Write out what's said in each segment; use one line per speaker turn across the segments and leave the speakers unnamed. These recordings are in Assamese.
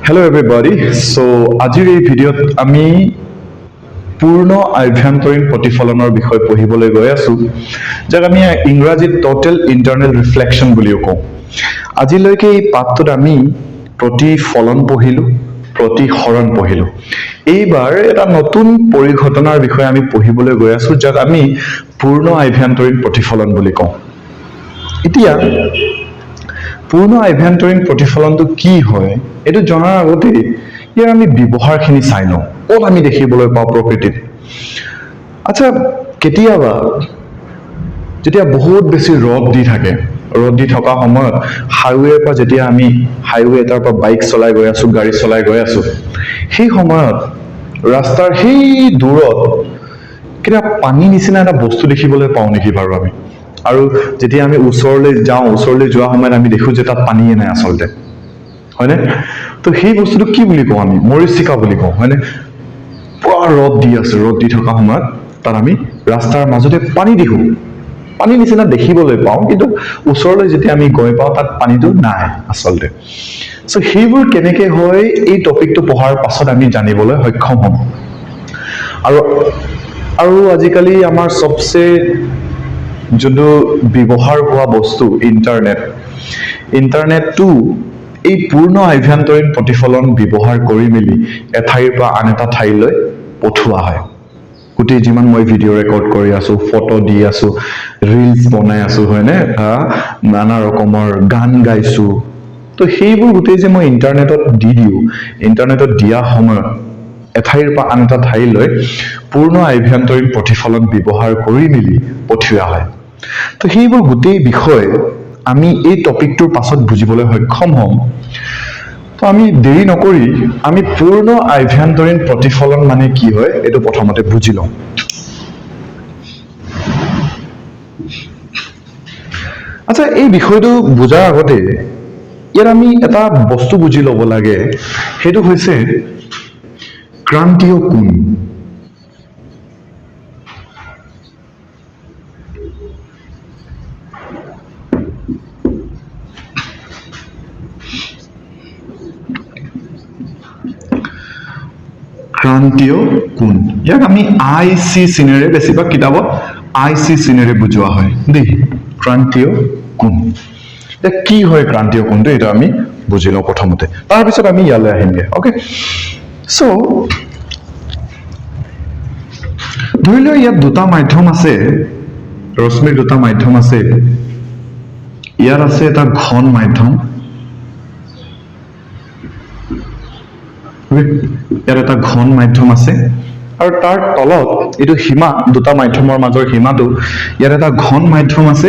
Hello everybody. So আজিৰ এই ভিডিঅ'ত আমি পূৰ্ণ আভ্যন্তৰীণ প্ৰতিফলনৰ বিষয় পঢ়িবলৈ গৈ আছো যাক আমি ইংৰাজীত টোটাল ইন্টাৰনেল ৰিফ্লেকশন বুলিও কওঁ আজিলৈকে এই পাঠটোত আমি প্ৰতিফলন পঢ়িলো প্ৰতিহৰণ পঢ়িলো এইবাৰ এটা নতুন পৰিঘটনাৰ বিষয়ে আমি পঢ়িবলৈ গৈ আছো যাক আমি পূৰ্ণ আভ্যন্তৰীণ প্ৰতিফলন বুলি কওঁ এতিয়া পূৰ্ণ আভ্যন্তৰীণ প্ৰতিফলনটো কি হয় এটো জনাৰ আগতে ইয়াৰ আমি ব্যৱহাৰখিনি চাই লওঁ ক'ত আমি দেখিবলৈ পাওঁ প্ৰকৃতিত আচ্ছা কেতিয়াবা যেতিয়া বহুত বেছি ৰদ দি থকা সময়ত হাইৱেৰ পৰা যেতিয়া আমি হাইৱে এটাৰ পৰা বাইক চলাই গৈ আছো গাড়ী চলাই গৈ আছো সেই সময়ত ৰাস্তাৰ সেই দূৰত কিবা পানী নিচিনা এটা বস্তু দেখিবলৈ পাওঁ নেকি বাৰু আমি আৰু যেতিয়া আমি ওচৰলৈ যোৱা সময়ত আমি দেখো যে তাত পানীয়ে নাই আসলতে হয়নে তো সেই বস্তুটো কি বুলি কওঁ আমি মৰিচিকা বুলি কওঁ হয়নে পুৰা ৰদ দি থকা সময়ত তাত আমি ৰাস্তাৰ মাজতে পানী দেখো পানী নিচিনা দেখিবলৈ পাওঁ কিন্তু ওচৰলৈ যেতিয়া আমি গৈ পাওঁ তাত পানীটো নাই আসলতে সো সেইবোৰ কেনেকৈ হয় এই টপিকটো পঢ়াৰ পাছত আমি জানিবলৈ সক্ষম হ'ম আৰু আজিকালি আমাৰ সবচে যোনটো ব্যৱহাৰ হোৱা বস্তু ইন্টাৰনেটটো এই পূৰ্ণ আভ্যন্তৰীণ প্ৰতিফলন ব্যৱহাৰ কৰি মেলি এঠাইৰ পৰা আন এটা ঠাইলৈ পঠোৱা হয় গোটেই যিমান মই ভিডিঅ' ৰেকৰ্ড কৰি আছো ফটো দি আছো ৰিলছ বনাই আছো হয়নে নানা ৰকমৰ গান গাইছো তো সেইবোৰ গোটেই যে মই ইন্টাৰনেটত দিয়া সময়ত এঠাইৰ পৰা আন এটা ঠাইলৈ পূৰ্ণ আভ্যন্তৰীণ প্ৰতিফলন ব্যৱহাৰ কৰি মেলি পঠিওৱা হয় তো সেইবোৰ গোটেই বিষয় আমি এই টপিকটোৰ পাছত বুজিবলৈ সক্ষম হ'ম তো আমি দেৰি নকৰি আমি পূৰ্ণ আভ্যন্তৰীণ প্ৰতিফলন মানে কি হয় এটো প্ৰথমতে বুজি লওঁ আচ্ছা এই বিষয়টো বুজাৰ আগতে ইয়াত আমি এটা বস্তু বুজি ল'ব লাগে সেইটো হৈছে ক্ৰান্তীয় কোণ ক্ৰান্তীয় কোণ ইয়াক আমি আইসি চিনেৰে বেছিভাগ কিতাপত আইসি চিনেৰে বুজোৱা হয় দেই ক্ৰান্তীয় কোণ এটা কি হয় ক্ৰান্তীয় কোণটো এটা আমি বুজি লওঁ প্ৰথমতে তাৰ পিছত আমি ইয়ালৈ আহিমগে ওকে সো ধৰি লও ইয়াত দুটা মাধ্যম আছে ৰশ্মিৰ দুটা মাধ্যম আছে ইয়াত আছে এটা ঘন মাধ্যম ইয়াত এটা ঘন মাধ্যম আছে আৰু তাৰ তলত এটো সীমা দুটা মাধ্যমৰ মাজৰ সীমাটো ইয়াত এটা ঘন মাধ্যম আছে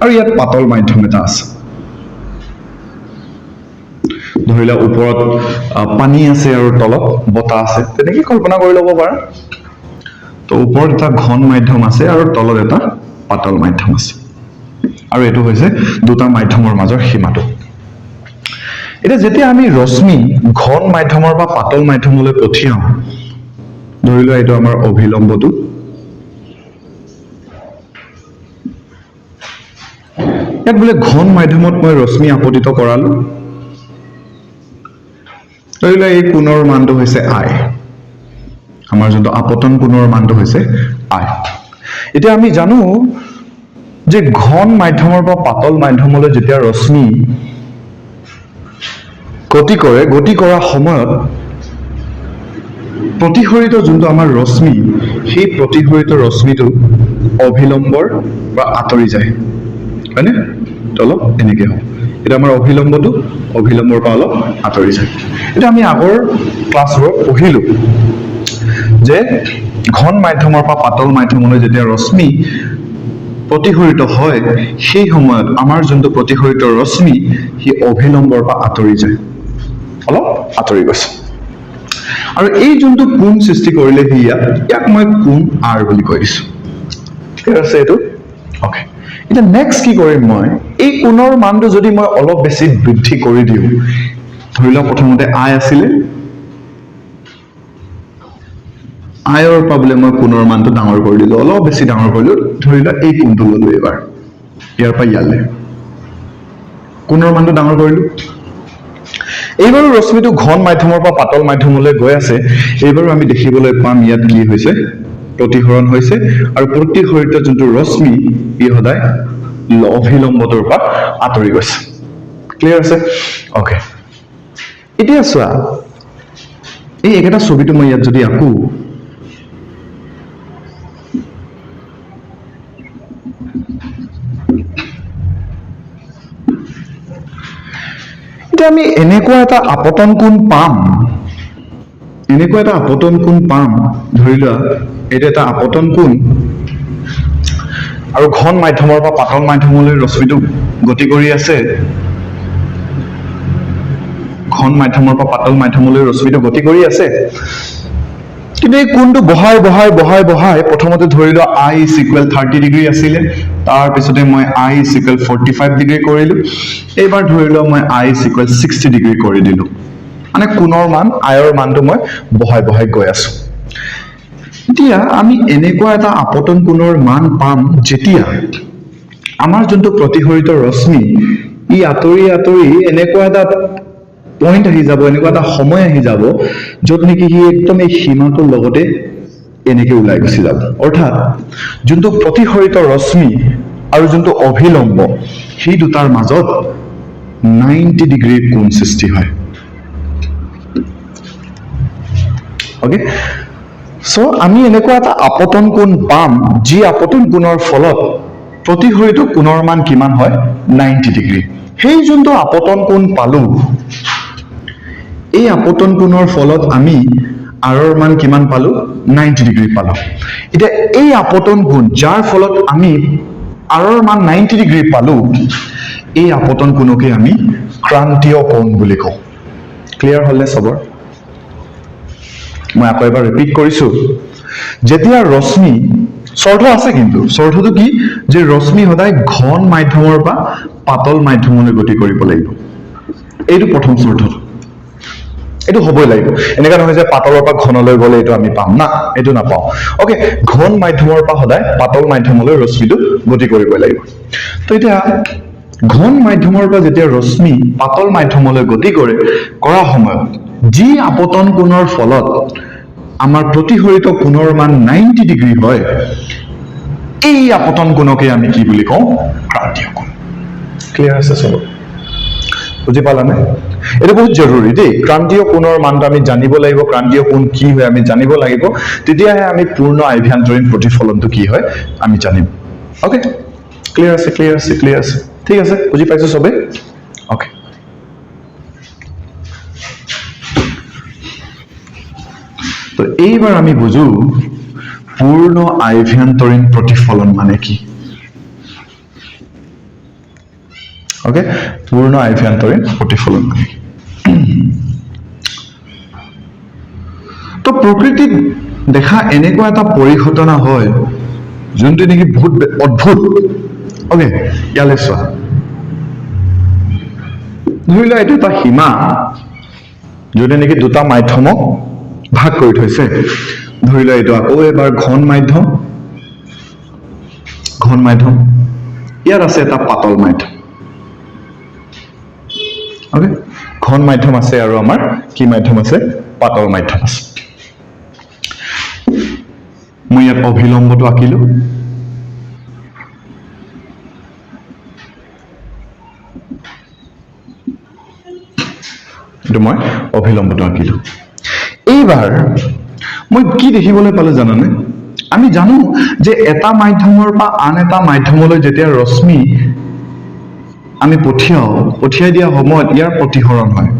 আৰু ইয়াত পাতল মাধ্যম এটা আছে ধৰিলা ওপৰত পানী আছে আৰু তলত বতাহ আছে তেনেকৈ কল্পনা কৰি ল'ব পাৰা তো ওপৰত এটা ঘন মাধ্যম আছে আৰু তলত এটা পাতল মাধ্যম আছে আৰু এটো হৈছে দুটা মাধ্যমৰ মাজৰ সীমাটো এটা যেতিয়া আমি ৰশ্মি ঘন মাধ্যমৰ পৰা পাতল মাধ্যমলৈ পঠিয়াও ধৰিলো এটো আমাৰ অভিলম্বটো ইয়াত বোলে ঘন মাধ্যমত মই ৰশ্মি আপতিত কৰালো ধৰিলো এই কোণৰ মানটো হৈছে আই আমাৰ যোনটো আপতন কোণৰ মানটো হৈছে আই এতিয়া আমি জানো যে ঘন মাধ্যমৰ পৰা পাতল মাধ্যমলৈ যেতিয়া ৰশ্মি গতি কৰা সময়ত প্ৰতিহৰিত যোনটো আমাৰ ৰশ্মি সেই প্ৰতিহৰিত ৰশ্মিটো অভিলম্বৰ বা আঁতৰি যায় হয়নে অলপ এনেকৈ হয় এটা আমাৰ অভিলম্বৰ পৰা অলপ আঁতৰি যায় এটা আমি আগৰ ক্লাছবোৰত পঢ়িলো যে ঘন মাধ্যমৰ পৰা পাতল মাধ্যমলৈ যেতিয়া ৰশ্মি প্ৰতিহৰিত হয় সেই সময়ত আমাৰ যোনটো প্ৰতিহৰিত ৰশ্মি সেই অভিলম্বৰ পৰা আঁতৰি যায় অলপ আঁতৰি গৈছে আৰু এই যোনটো কোণ সৃষ্টি কৰিলে ইয়াক মই কোণ আৰ বুলি কৈ দিছো ঠিক আছে এটো ওকে এটা নেক্সট কি কৰিম মই এই কোণৰ মানটো যদি মই অলপ বেছি বৃদ্ধি কৰি দিওঁ ধৰিলা প্ৰথমতে আই আছিলে আয়ৰ পৰা বোলে মই কোণৰ মানটো ডাঙৰ কৰি দিলো অলপ বেছি ডাঙৰ কৰিলো ধৰিলা এই কোণটো ললো এবাৰ ইয়াৰ পৰা ইয়ালে কোণৰ মানটো ডাঙৰ কৰিলো এইবাৰো ৰশ্মিটো ঘন মাধ্যমৰ পৰা পাতল মাধ্যমলৈ গৈ আছে। এইবাৰো আমি দেখিবলৈ পাম ইয়াত কি হৈছে, প্ৰতিসৰণ হৈছে, আৰু প্ৰতিসৰিত যোনটো ৰশ্মি ই সদায় অভিলম্বটোৰ পৰা আঁতৰি গৈছে। ক্লিয়াৰ আছে? অকে, এতিয়া চোৱা, এই একেটা ছবিটো মই ইয়াত যদি আঁকো, এতিয়া আমি এনেকুৱা এটা আপতন কোণ পাম, ধৰি লোৱা এইটো এটা আপতন কোণ, আৰু ঘন মাধ্যমৰ পৰা পাতল মাধ্যমলৈ ৰশ্মিটো গতি কৰি আছে। ঘন মাধ্যমৰ পৰা পাতল মাধ্যমলৈ ৰশ্মিটো গতি কৰি আছে, কিন্তু এই কোণটো বহাই প্ৰথমতে ধৰি লোৱা I is equal 30 ডিগ্ৰী আছিলে, তাৰপিছতে মই I is equal 45 ডিগ্ৰী কৰিলো, এইবাৰ ধৰি লোৱা মই I is equal 60 ডিগ্ৰী কৰি দিলো। মানে কোণৰ মান, আয়ৰ মানটো মই বহাই গৈ আছো। এতিয়া আমি এনেকুৱা এটা আপতন কোণৰ মান পাম যেতিয়া আমাৰ যোনটো প্ৰতিসৰিত ৰশ্মি ই আঁতৰি এনেকুৱা এটা পইণ্ট আহি যাব, এনেকুৱা এটা সময় আহি যাব য'ত নেকি সি একদম এই সীমাটোৰ লগতে এনেকে ওলাই গুচি যাব। অৰ্থাৎ যোনটো প্ৰতিসৰিত ৰশ্মি আৰু যোনটো অভিলম্ব, সেই দুটাৰ মাজত 90 ডিগ্ৰীৰ কোণ সৃষ্টি হয়। অকে, সো আমি এনেকুৱা এটা আপতন কোণ পাম, যি আপতন কোণৰ ফলত প্ৰতিসৰিত কোণৰ মান কিমান হয়, 90 ডিগ্ৰী। সেই যোনটো আপতন কোণ পালো, এই আপতন কোণৰ ফলত আমি আৰৰ মান কিমান পালো, 90 ডিগ্ৰী পালো। এতিয়া এই আপতন কোণ যাৰ ফলত আমি আৰৰ মান 90 ডিগ্ৰী পালো, এই আপতন কোণকে আমি ক্ৰান্তীয় কোণ বুলি কওঁ। ক্লিয়াৰ হ'লনে সবৰ? মই আকৌ এবাৰ ৰিপিট কৰিছো, যেতিয়া ৰশ্মি, চৰ্ত আছে কিন্তু চৰ্তটো কি, যে ৰশ্মি সদায় ঘন মাধ্যমৰ পৰা পাতল মাধ্যমলৈ গতি কৰিব লাগিব। এইটো প্ৰথম চৰ্তটো, এইটো হ'বই লাগিব। এনেকুৱা নহয় যে পাতলৰ পৰা ঘনলৈ গ'লে এইটো আমি পাম না, এইটো নাপাওঁ। অকে, ঘন মাধ্যমৰ পৰা সদায় পাতল মাধ্যমলৈ ৰশ্মিটো গতি কৰিব লাগিব। তো এতিয়া ঘন মাধ্যমৰ পৰা যেতিয়া ৰশ্মি পাতল মাধ্যমলৈ গতি কৰা সময়ত যি আপতন কোণৰ ফলত আমাৰ প্ৰতিসৰিত কোণৰ মান 90 ডিগ্ৰী হয়, এই আপতন কোণকে আমি কি বুলি কওঁ, ক্ৰান্তীয় কোণ। ক্লিয়াৰ আছে চব? বুজি পালানে? এটা বহুত জৰুৰী দেই, ক্ৰান্তীয় কোণৰ মানটো আমি জানিব লাগিব, ক্ৰান্তীয় কোণ কি হয় আমি জানিব লাগিব, তেতিয়াহে আমি পূৰ্ণ আভ্যন্তৰীণ প্ৰতিফলনটো কি হয় আমি জানিম। অকে, ক্লিয়াৰ আছে? ঠিক আছে, বুজি পাইছো চবে? অকে, তো এইবাৰ আমি বুজো পূৰ্ণ আভ্যন্তৰীণ প্ৰতিফলন মানে কি। অকে, পূৰ্ণ আভ্যন্তৰীণ প্ৰতিফলন মানে কি। তো প্ৰকৃতিত দেখা এনেকুৱা এটা পৰিঘটনা হয় যোনটো নেকি বহুত অদ্ভুত। অকে, ইয়ালৈ চোৱা, ধৰি লোৱা এইটো এটা সীমা যোনে নেকি দুটা মাধ্যমক ভাগ কৰি থৈছে। ধৰি লোৱা এইটো আকৌ এবাৰ ঘন মাধ্যম, ইয়াত আছে এটা পাতল মাধ্যম। অকে, ঘন মাধ্যম আছে আৰু আমাৰ কি মাধ্যম আছে, পাতল মাধ্যম আছে। মই ইয়াত অভিলম্বটো আঁকিলো, মই অভিলম্বটো আঁকিলো। এইবাৰ মই কি দেখিবলৈ পালো জানানে? আমি জানো যে এটা মাধ্যমৰ পৰা আন এটা মাধ্যমলৈ যেতিয়া ৰশ্মি আমি পঠিয়াই দিয়া সময়ত ইয়াৰ প্ৰতিসৰণ হয়,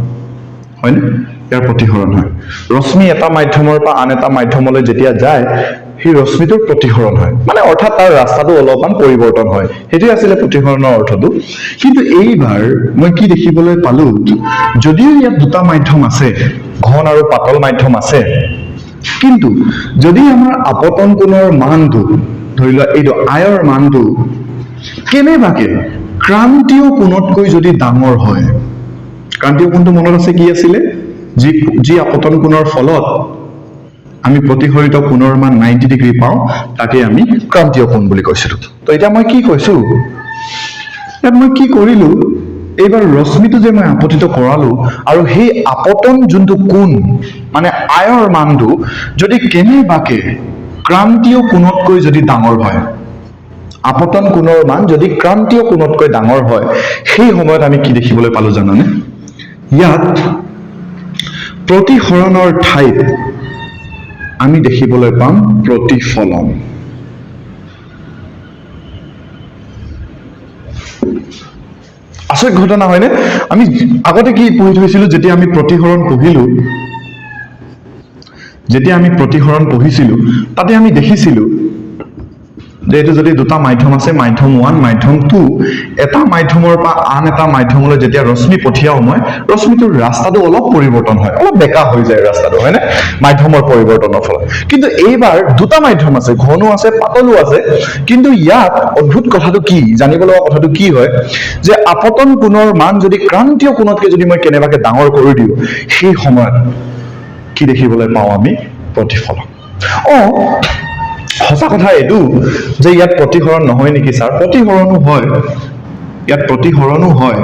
হয়নে? ইয়াৰ প্ৰতিসৰণ হয়। ৰশ্মি এটা মাধ্যমৰ পৰা আন এটা মাধ্যমলৈ যেতিয়া যায়, সেই ৰশ্মিটোৰ প্ৰতিসৰণ হয়, মানে অৰ্থাৎ তাৰ ৰাস্তাটো অলপমান পৰিৱৰ্তন হয়। সেইটোৱে আছিলে প্ৰতিসৰণৰ অৰ্থটো। কিন্তু এইবাৰ মই কি দেখিবলৈ পালো, যদিও ইয়াত দুটা মাধ্যম আছে, ঘন আৰু পাতল মাধ্যম আছে, কিন্তু যদি আমাৰ আপতন কোণৰ মানটো, ধৰি লোৱা এইটো আয়ৰ মানটো কেনেবাকে ক্ৰান্তীয় কোণতকৈ যদি ডাঙৰ হয়, ক্ৰান্তীয় কোণটো মনত আছে কি আছিলে, যি আপতন কোণৰ ফলত আমি প্ৰতিসৰিত কোণৰ মান 90 ডিগ্ৰী পাওঁ, তাকে আমি ক্ৰান্তীয় কোণ বুলি কৈছিলো। তো এতিয়া মই কি কৈছো, ইয়াত মই কি কৰিলো, এইবাৰ ৰশ্মিটো যে মই আপতিত কৰালো আৰু সেই আপতন যোনটো কোণ মানে আয়ৰ মানটো যদি কেনেবাকে ক্ৰান্তীয় কোণতকৈ যদি ডাঙৰ হয়, আপতন কোণৰ মান যদি ক্ৰান্তীয় কোণতকৈ ডাঙৰ হয়, সেই সময়ত আমি কি দেখিবলৈ পালো জানানে? ইয়াত প্ৰতিসৰণৰ ঠাইত আমি দেখিবলৈ পাম প্ৰতিফলন। আচৰিত ঘটনা হয়নে? আমি আগতে কি পঢ়ি থৈছিলো, যেতিয়া আমি প্ৰতিসৰণ পঢ়িছিলো তাতে আমি দেখিছিলো যে এইটো যদি দুটা মাধ্যম আছে, মাধ্যম 1 মাধ্যম 2, এটা মাধ্যমৰ পৰা আন এটা মাধ্যমলৈ যেতিয়া ৰশ্মি পঠিয়াও মই, ৰশ্মিটোৰ ৰাস্তাটো অলপ পৰিৱৰ্তন হয়, অলপ বেকা হৈ যায় ৰাস্তাটো, হয়নে? মাধ্যমৰ পৰিৱৰ্তনৰ ফলত। কিন্তু এইবাৰ দুটা মাধ্যম আছে, ঘনো আছে, পাতলো আছে, কিন্তু ইয়াত অদ্ভুত কথাটো কি, জানিব লগা কথাটো কি হয় যে আপতন কোণৰ মান যদি ক্ৰান্তীয় কোণতকৈ যদি মই কেনেবাকে ডাঙৰ কৰি দিওঁ, সেই সময়ত কি দেখিবলৈ পাওঁ আমি? প্ৰতিফলন। সঁচা কথা এইটো যে ইয়াত প্ৰতিসৰণ নহয় নেকি ছাৰ? প্ৰতিসৰণো হয়, ইয়াত প্ৰতিসৰণো হয়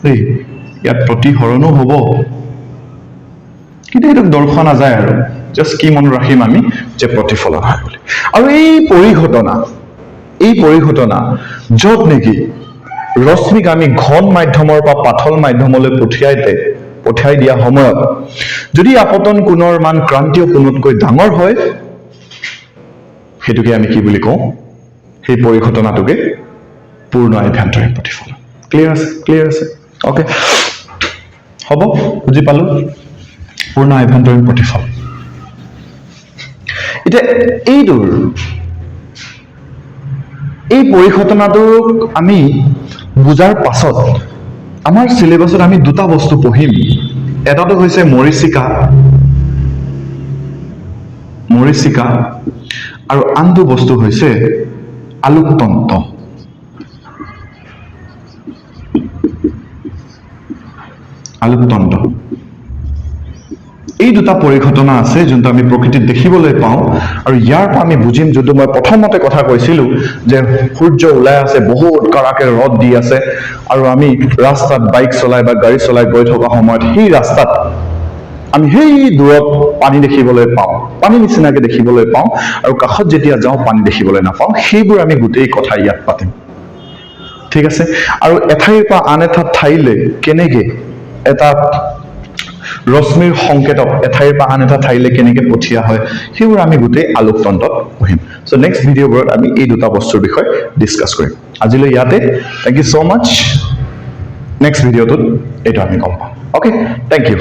দেই, ইয়াত প্ৰতিসৰণো হ'ব, কিন্তু এইটোক দৰ্শোৱা নাযায় আৰু জাষ্ট কি মনত ৰাখিম আমি যে প্ৰতিফলন হয় বুলি। আৰু এই পৰিঘটনা য'ত নেকি ৰশ্মিক আমি ঘন মাধ্যমৰ পৰা পাতল মাধ্যমলৈ পঠিয়াই দিয়া সময়ত যদি আপতন কোণৰ মান ক্ৰান্তীয় কোণতকৈ ডাঙৰ হয়, সেইটোকে আমি কি বুলি কওঁ? সেই পৰিঘটনাটোকে পূৰ্ণ আভ্যন্তৰীণ প্ৰতিফলন। ক্লিয়াৰ আছে? অ'কে, হ'ব, বুজি পালো পূৰ্ণ আভ্যন্তৰীণ প্ৰতিফলন। এতিয়া এই পৰিঘটনাটোক আমি বুজাৰ পাছত আমাৰ চিলেবাছত আমি দুটা বস্তু পঢ়িম। এটাটো হৈছে মৰিচিকা আৰু আনটো বস্তু হৈছে আলোকতন্ত্ৰ। এই দুটা পৰিঘটনা আছে যোনটো আমি প্ৰকৃতিত দেখিবলৈ পাওঁ, আৰু ইয়াৰ পৰা আমি বুজিম যোনটো মই প্ৰথমতে কথা কৈছিলো যে সূৰ্য ওলাই আছে, বহুত কাৰাকে ৰদ দি আছে, আৰু আমি ৰাস্তাত বাইক চলাই বা গাড়ী চলাই গৈ থকা সময়ত সেই ৰাস্তাত আমি সেই দূৰত পানী দেখিবলৈ পাওঁ, পানী নিচিনাকে দেখিবলৈ পাওঁ, আৰু কাষত যেতিয়া যাওঁ পানী দেখিবলৈ নাপাওঁ। সেইবোৰ আমি গোটেই কথা ইয়াত পাতিম, ঠিক আছে? আৰু এঠাইৰ পৰা আন এটা ঠাইলৈ কেনেকে এটা ৰশ্মিৰ সংকেতক এঠাইৰ পৰা আন এটা ঠাইলৈ কেনেকে পঠিওৱা হয়, সেইবোৰ আমি গোটেই আলোকতন্ত্ৰত পঢ়িম। চ' নেক্সট ভিডিঅ'বোৰত আমি এই দুটা বস্তুৰ বিষয়ে ডিছকাছ কৰিম। আজিলৈ ইয়াতে, thank you so' much. Next ভিডিঅ'টোত এইটো আমি গম পাম। Okay, thank U.